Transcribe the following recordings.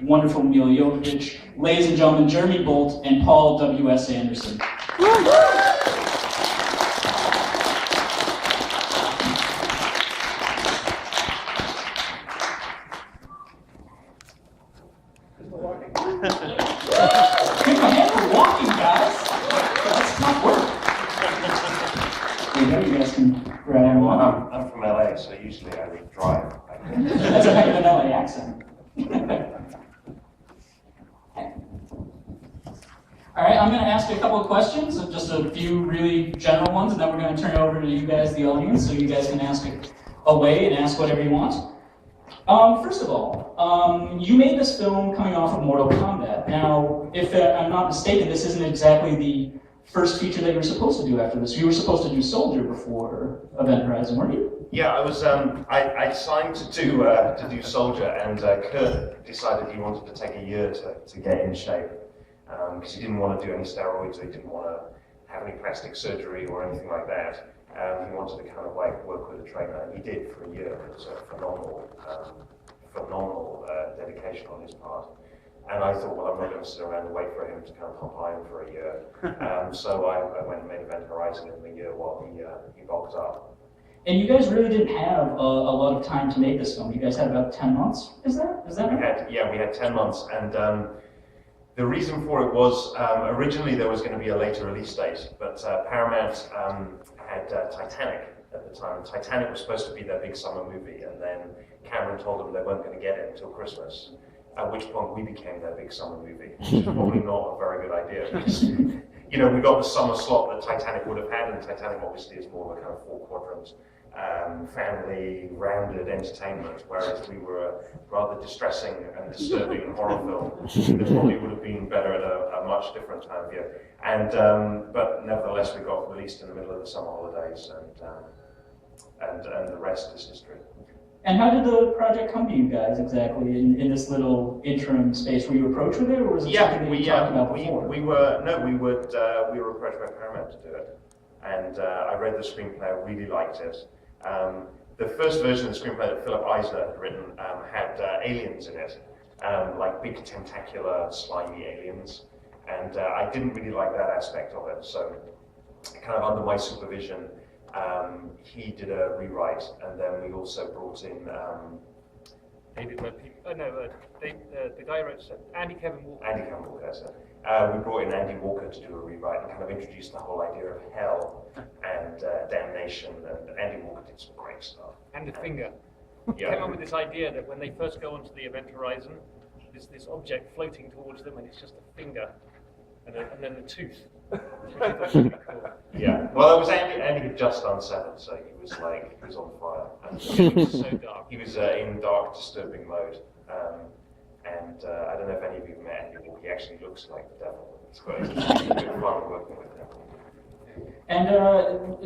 wonderful Mila Jovovich, ladies and gentlemen, Jeremy Bolt and Paul W.S. Anderson. Give my hand for walking, guys. That's tough work. There you guys can grab on. Well, I'm from LA, so usually I would drive. That's a heck of an LA accent. All right, I'm going to ask a couple of questions, just a few really general ones, and then we're going to turn it over to you guys, the audience, so you guys can ask away and ask whatever you want. First of all, you made this film coming off of Mortal Kombat. Now, if I'm not mistaken, this isn't exactly the first feature that you were supposed to do after this. You were supposed to do Soldier before Event Horizon, weren't you? Yeah, I was. I signed to do Soldier, and Kurt decided he wanted to take a year to get in shape because he didn't want to do any steroids. He didn't want to have any plastic surgery or anything like that. He wanted to kind of like work with a trainer, and he did for a year. It was a phenomenal dedication on his part. And I thought, well, I'm not going to sit around and wait for him to kind of pump iron for a year. So I went and made Event Horizon in the year while he bulked up. And you guys really didn't have a lot of time to make this film. You guys had about 10 months, is that right? We had 10 months, and the reason for it was originally there was going to be a later release date, but Paramount had Titanic at the time. Titanic was supposed to be their big summer movie, and then Cameron told them they weren't going to get it until Christmas, at which point we became their big summer movie, which is probably not a very good idea, because we got the summer slot that Titanic would have had, and Titanic obviously is more of a kind of four-quadrant family rounded entertainment, whereas we were a rather distressing and disturbing horror film that probably would have been better at a much different time of year. And but nevertheless, we got released in the middle of the summer holidays, and the rest is history. And how did the project come to you guys exactly in this little interim space? Were you approached with it, or was it something that you talked about before? We were approached by Paramount to do it, and I read the screenplay. I really liked it. The first version of the screenplay that Philip Eisner had written had aliens in it, like big tentacular, slimy aliens, and I didn't really like that aspect of it. So, kind of under my supervision, he did a rewrite, and then we also brought in David the guy who wrote Andy Kevin Walker. Andy Kevin Walker, yes. We brought in Andy Walker to do a rewrite and kind of introduce the whole idea of hell and damnation, and Andy Walker did some great stuff. And a finger. Yeah. Came up with this idea that when they first go onto the Event Horizon, there's this object floating towards them, and it's just a finger, and then a tooth. Which I thought was really cool. Yeah. Well, it was Andy had just done 7, so he was on fire. And It was so dark. he was in dark, disturbing mode. And I don't know if any of you have met Andy Walker. He actually looks like the devil. It's quite good fun working with him. And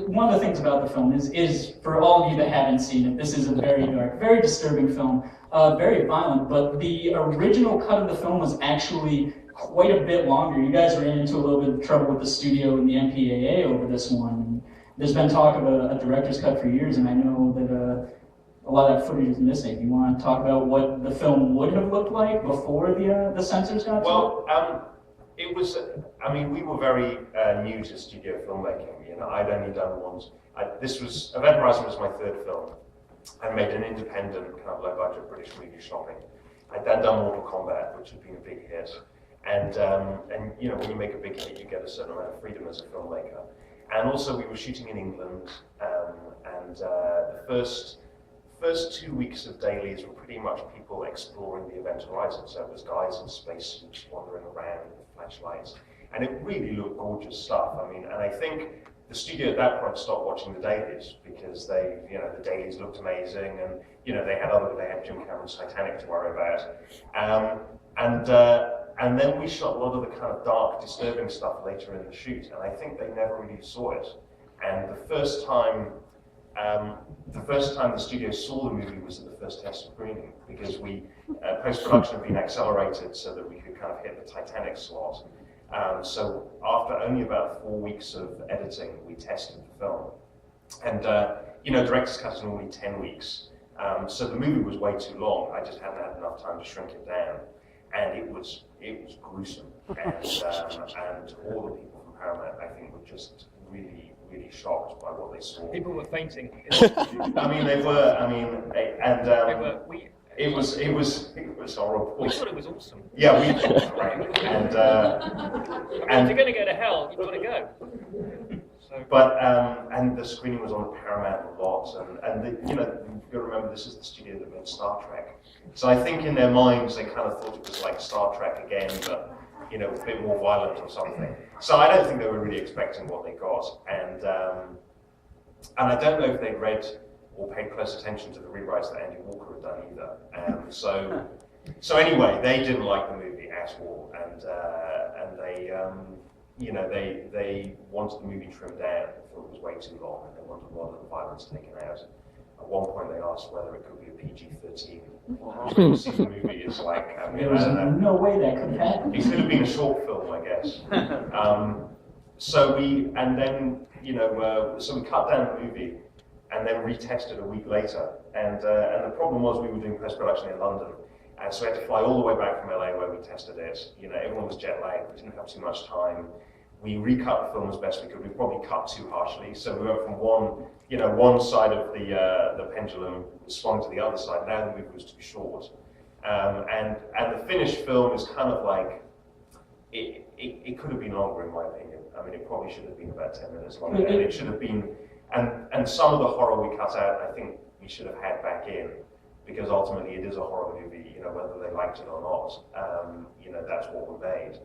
one of the things about the film is for all of you that haven't seen it, this is a very dark, very disturbing film, very violent, but the original cut of the film was actually quite a bit longer. You guys ran into a little bit of trouble with the studio and the MPAA over this one. There's been talk of a director's cut for years, and I know that a lot of that footage is missing. You want to talk about what the film would have looked like before the censors got to it? Well, it was. We were very new to studio filmmaking. I'd only done ones. Event Horizon was my third film. I made an independent, kind of low-budget British movie shopping. I'd then done Mortal Kombat, which had been a big hit. And when you make a big hit, you get a certain amount of freedom as a filmmaker. And also, we were shooting in England, and the first 2 weeks of dailies were pretty much people exploring the Event Horizon. So it was guys in spacesuits wandering around with flashlights, and it really looked gorgeous stuff. And I think the studio at that point stopped watching the dailies because the dailies looked amazing, and they had Jim Cameron's Titanic to worry about, and then we shot a lot of the kind of dark, disturbing stuff later in the shoot, and I think they never really saw it. And the first time the studio saw the movie was at the first test screening, because post-production had been accelerated so that we could kind of hit the Titanic slot. So after only about 4 weeks of editing, we tested the film. And, director's cut is normally 10 weeks. So the movie was way too long. I just hadn't had enough time to shrink it down. was gruesome, and all the people from Paramount, I think, were just really, really shocked by what they saw. People were fainting. I mean, they were. I mean, and They were. it was horrible. We thought it was awesome. Yeah, we thought it was great. And if you're going to go to hell, you've got to go. So. But and the screening was on Paramount a lot, and you've got to remember this is the studio that made Star Trek. So I think in their minds they kind of thought it was like Star Trek again, but a bit more violent or something. So I don't think they were really expecting what they got, and I don't know if they read or paid close attention to the rewrites that Andy Walker had done either. So anyway, they didn't like the movie at all, and they wanted the movie trimmed down. They thought it was way too long, and they wanted a lot of the violence taken out. At one point, they asked whether it could be a PG-13. You see the movie, it's like, I mean, There was no way that could happen. it could have been a short film, I guess. So we cut down the movie and then retested a week later. And the problem was we were doing post-production in London, and so we had to fly all the way back from LA where we tested it. Everyone was jet lagged. We didn't have too much time. We recut the film as best we could. We probably cut too harshly, so we went from one side of the pendulum swung to the other side. Now the movie was too short, and the finished film is kind of like it could have been longer in my opinion. I mean, it probably should have been about 10 minutes longer, and it should have been. And some of the horror we cut out, I think we should have had back in, because ultimately it is a horror movie. Whether they liked it or not, that's what we made.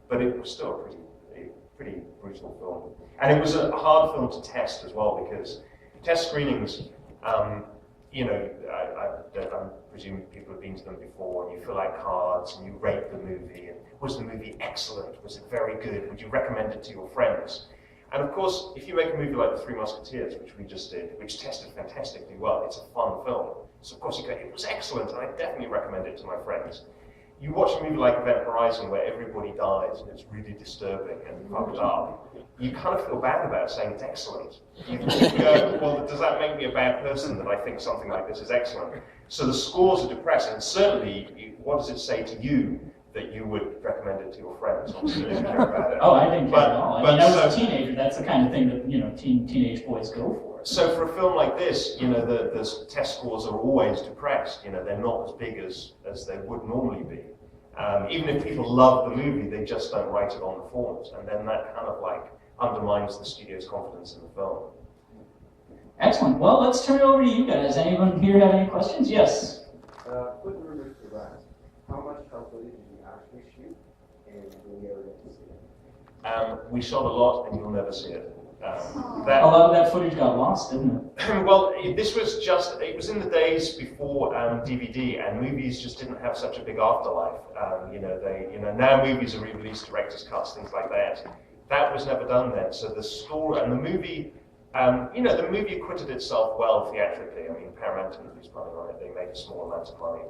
But it was still a pretty brutal film. And it was a hard film to test as well, because test screenings, I presume people have been to them before, and you fill out cards and you rate the movie, and was the movie excellent? Was it very good? Would you recommend it to your friends? And of course, if you make a movie like The Three Musketeers, which we just did, which tested fantastically well, it's a fun film. So of course you go, it was excellent, and I definitely recommend it to my friends. You watch a movie like Event Horizon where everybody dies and it's really disturbing and fucked up, you kind of feel bad about saying it's excellent. You go, well, does that make me a bad person that I think something like this is excellent? So the scores are depressed, and certainly, what does it say to you that you would recommend it to your friends? Obviously, you didn't care about it. Oh, I didn't care at all. I mean, I was so, a teenager. That's the kind of thing that teenage boys go for. So for a film like this, the test scores are always depressed. They're not as big as they would normally be. Even if people love the movie, they just don't write it on the forms, and then that kind of like undermines the studio's confidence in the film. Excellent. Well, let's turn it over to you guys. Anyone here have any questions? Yes. Put the rumors to rest. How much help did you actually shoot, and will we ever get to see it? We shot a lot, and you'll never see it. A lot of that footage got lost, didn't it? Well, it was in the days before DVD, and movies just didn't have such a big afterlife. Now movies are re-released, director's cuts, things like that. That was never done then. So the story and the movie, the movie acquitted itself well theatrically. I mean, Paramount didn't lose money on it; they made a small amount of money.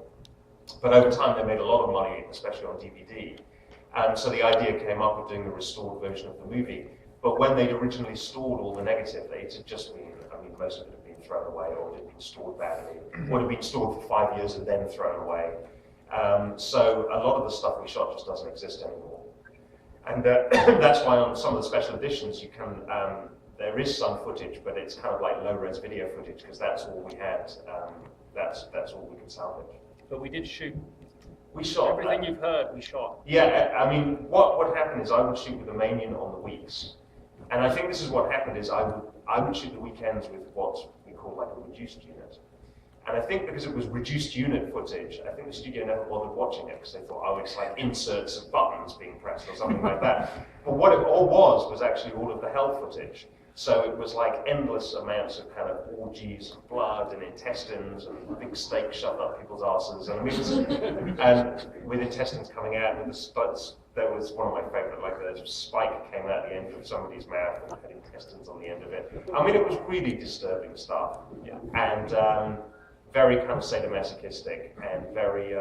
But over time, they made a lot of money, especially on DVD. So the idea came up of doing a restored version of the movie. But when they'd originally stored all the negative, it had just been, most of it had been thrown away, or it had been stored badly, or it had been stored for 5 years and then thrown away. So a lot of the stuff we shot just doesn't exist anymore. And that's why on some of the special editions, there is some footage, but it's kind of like low-res video footage, because that's all we had. That's all we could salvage. But we did shoot. We shot everything you've heard. We shot. Yeah, I mean, what happened is I would shoot with the Manion on the weeks, and I think this is what happened is I would shoot the weekends with what we call like a reduced unit, and I think because it was reduced unit footage, I think the studio never bothered watching it because they thought, oh, it's like inserts of buttons being pressed or something like that. But what it all was actually all of the hell footage. So it was like endless amounts of kind of orgies of blood and intestines and big steaks shoved up people's asses, and with intestines coming out, and there was one of my favourite, like a spike came out the end of somebody's mouth and had intestines on the end of it. I mean, it was really disturbing stuff, and very kind of sadomasochistic and very,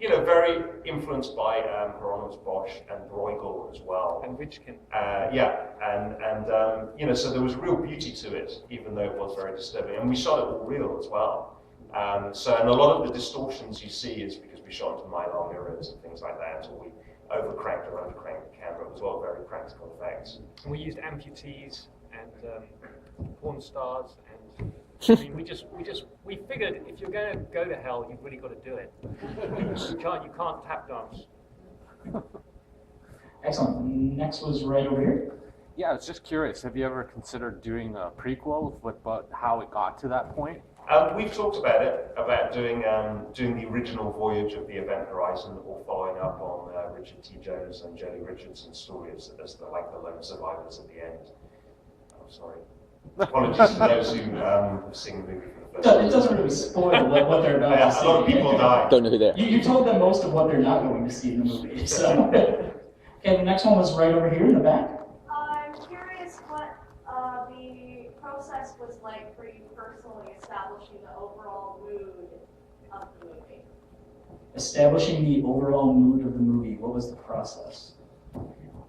very influenced by Hieronymus Bosch and Bruegel as well. And Witchkin. So there was real beauty to it, even though it was very disturbing. And we shot it all real as well. And a lot of the distortions you see is because we be shot into mylar mirrors and things like that, or we overcranked or undercranked the camera. It was all very practical effects. And we used amputees and porn stars, and I mean, we figured if you're going to go to hell, you've really got to do it. You can't tap dance. Excellent. Next was right over here. Yeah, I was just curious. Have you ever considered doing a prequel but how it got to that point? We've talked about it, about doing the original voyage of the Event Horizon, or following up on Richard T. Jones and Jodie Richardson's story as the lone survivors at the end. I'm sorry. Apologies to those who have seen the movie for the first time. It doesn't really spoil what they're about to see. A lot of people die. Don't know who they are. You told them most of what they're not going to see in the movie. So, okay, the next one was right over here in the back. I'm curious what the process was like for you personally establishing the overall mood of the movie. Establishing the overall mood of the movie. What was the process?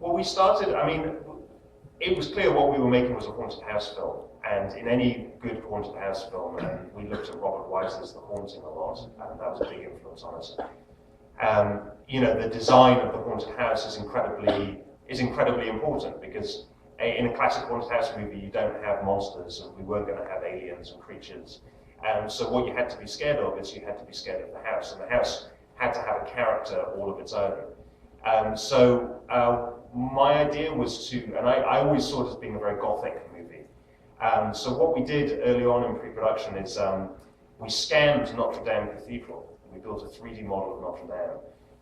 Well, we started, I mean, it was clear what we were making was a haunted house film. And in any good haunted house film, we looked at Robert Wise's The Haunting a lot, and that was a big influence on us. The design of the haunted house is incredibly important, because in a classic haunted house movie, you don't have monsters, and we weren't going to have aliens and creatures. So what you had to be scared of is you had to be scared of the house, and the house had to have a character all of its own. My idea was to, and I always saw it as being a very Gothic movie. So what we did early on in pre-production is we scanned Notre Dame Cathedral. We built a 3D model of Notre Dame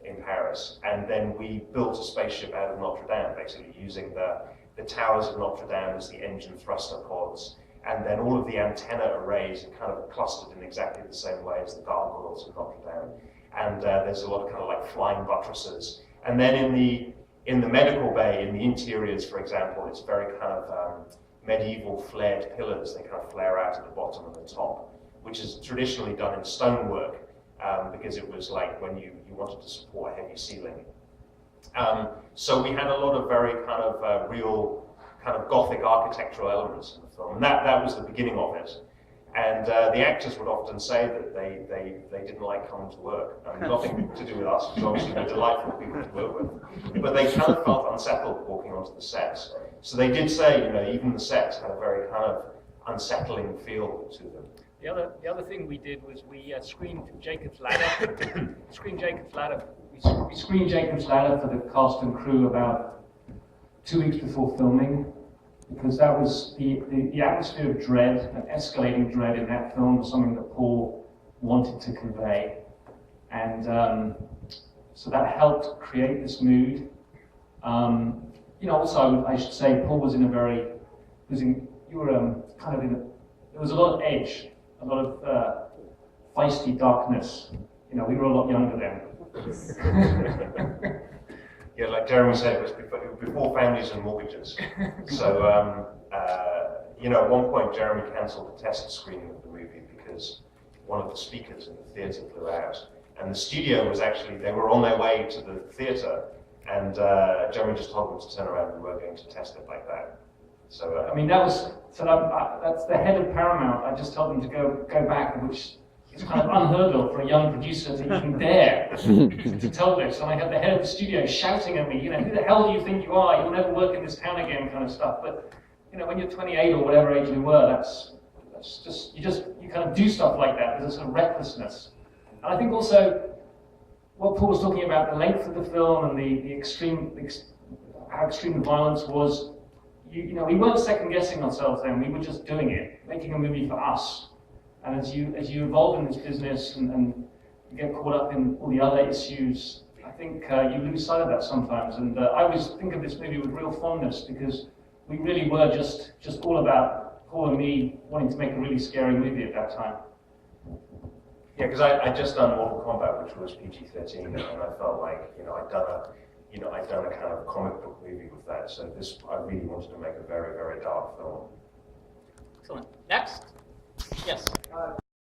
in Paris, and then we built a spaceship out of Notre Dame, basically using the towers of Notre Dame as the engine thruster pods, and then all of the antenna arrays are kind of clustered in exactly the same way as the gargoyles of Notre Dame. And there's a lot of kind of like flying buttresses. And then in the medical bay, in the interiors, for example, it's very kind of medieval flared pillars. They kind of flare out at the bottom and the top, which is traditionally done in stonework, because it was like when you wanted to support a heavy ceiling. So we had a lot of very kind of real kind of Gothic architectural elements in the film, and that was the beginning of it. And the actors would often say that they didn't like coming to work. I mean, nothing to do with us, because obviously we're delightful people to work with. But they kind of felt unsettled walking onto the sets. So they did say, even the sets had a very kind of unsettling feel to them. The other thing we did was we screened Jacob's Ladder. We screened Jacob's Ladder for the cast and crew about 2 weeks before filming, because that was the atmosphere of dread, and escalating dread in that film was something that Paul wanted to convey. And so that helped create this mood. Also I should say, Paul was there was a lot of edge, a lot of feisty darkness. We were a lot younger then. Yeah, like Jeremy said, it was before families and mortgages. So, at one point, Jeremy cancelled the test screening of the movie because one of the speakers in the theatre blew out. And the studio was they were on their way to the theatre, and Jeremy just told them to turn around and we weren't going to test it like that. So, that's the head of Paramount. I just told them to go back, which is kind of unheard of for a young producer to even dare to tell this. And I had the head of the studio shouting at me, who the hell do you think you are? You'll never work in this town again, kind of stuff. But when you're 28 or whatever age we were, that's just you kind of do stuff like that. There's a sort of recklessness. And I think also what Paul was talking about, the length of the film and how extreme the violence was. We weren't second guessing ourselves then. We were just doing it, making a movie for us. And as you evolve in this business and you get caught up in all the other issues, I think you lose sight of that sometimes. And I always think of this movie with real fondness, because we really were just all about Paul and me wanting to make a really scary movie at that time. Yeah, because I'd just done Mortal Kombat, which was PG-13, and I felt like I'd done a kind of comic book movie with that. So I really wanted to make a very, very dark film. Excellent. Next. Yes.